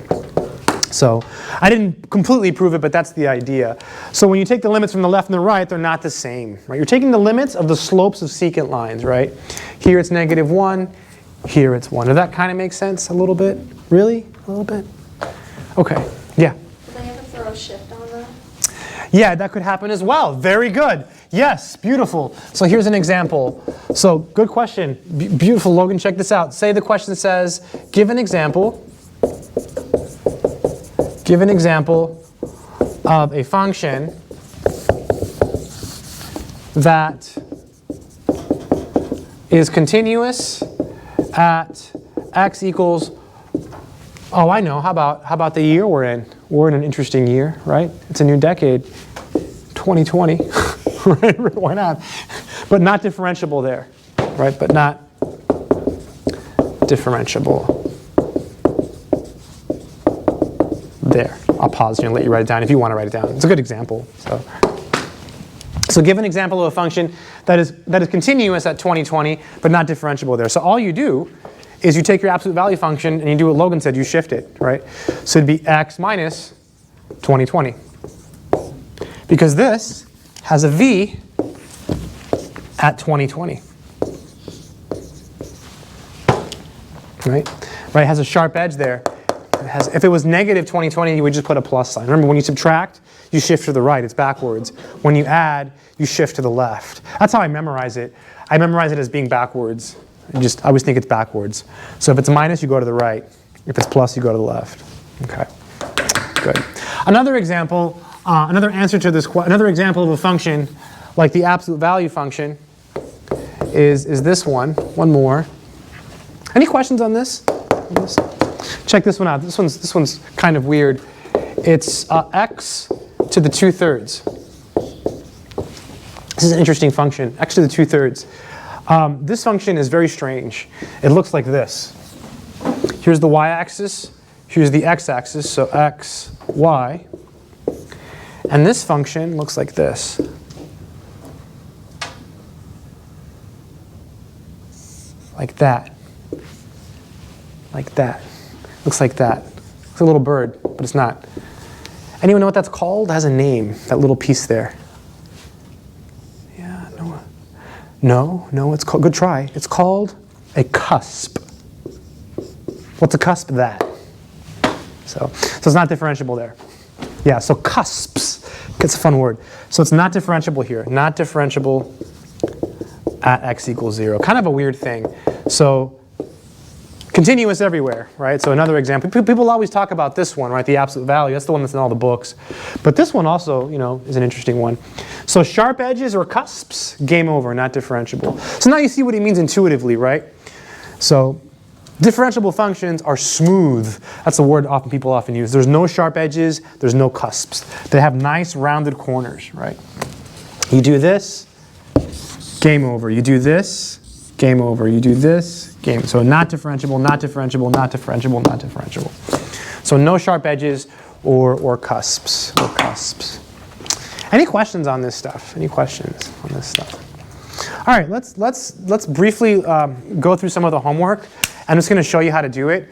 So I didn't completely prove it, but that's the idea. So when you take the limits from the left and the right, they're not the same, right? You're taking the limits of the slopes of secant lines, right? Here it's -1, here it's 1. Does that kind of make sense a little bit? Really? A little bit? Okay, yeah. Do they ever throw a shift on that? Yeah, that could happen as well. Very good. Yes, beautiful. So here's an example. So good question. Beautiful, Logan, check this out. Say the question says, give an example of a function that is continuous at x equals, oh, I know, how about the year we're in? We're in an interesting year, right? It's a new decade, 2020, right? Why not? But not differentiable there, right? But not differentiable there. I'll pause here and let you write it down if you want to write it down. It's a good example. So give an example of a function that is continuous at 2020, but not differentiable there. So all you do is you take your absolute value function and you do what Logan said, you shift it, right? So it'd be x minus 2020. Because this has a v at 2020. Right? Right, it has a sharp edge there. If it was negative 2020, you would just put a plus sign. Remember, when you subtract, you shift to the right. It's backwards. When you add, you shift to the left. That's how I memorize it. I memorize it as being backwards. I always think it's backwards. So if it's minus, you go to the right. If it's plus, you go to the left. Okay, good. Another example, another answer to this, another example of a function like the absolute value function is this one. One more. Any questions on this? Check this one out. This one's kind of weird. It's x to the 2/3. This is an interesting function. X to the 2/3. This function is very strange. It looks like this. Here's the y-axis. Here's the x-axis. So x, y. And this function looks like this. Like that. Like that. Looks like that. It's a little bird, but it's not. Anyone know what that's called? It has a name, that little piece there. Yeah, no, it's called, good try. It's called a cusp. What's a cusp? That. So it's not differentiable there. Yeah, so cusps. It's a fun word. So it's not differentiable here. Not differentiable at x equals 0. Kind of a weird thing. So continuous everywhere, right? So another example. People always talk about this one, right? The absolute value. That's the one that's in all the books. But this one also, is an interesting one. So sharp edges or cusps, game over, not differentiable. So now you see what he means intuitively, right? So differentiable functions are smooth. That's a word people often use. There's no sharp edges. There's no cusps. They have nice rounded corners, right? You do this, game over. You do this, game over. You do this, game. So not differentiable, not differentiable, not differentiable, not differentiable. So no sharp edges or cusps. Any questions on this stuff? Any questions on this stuff? All right, let's briefly go through some of the homework. I'm just going to show you how to do it.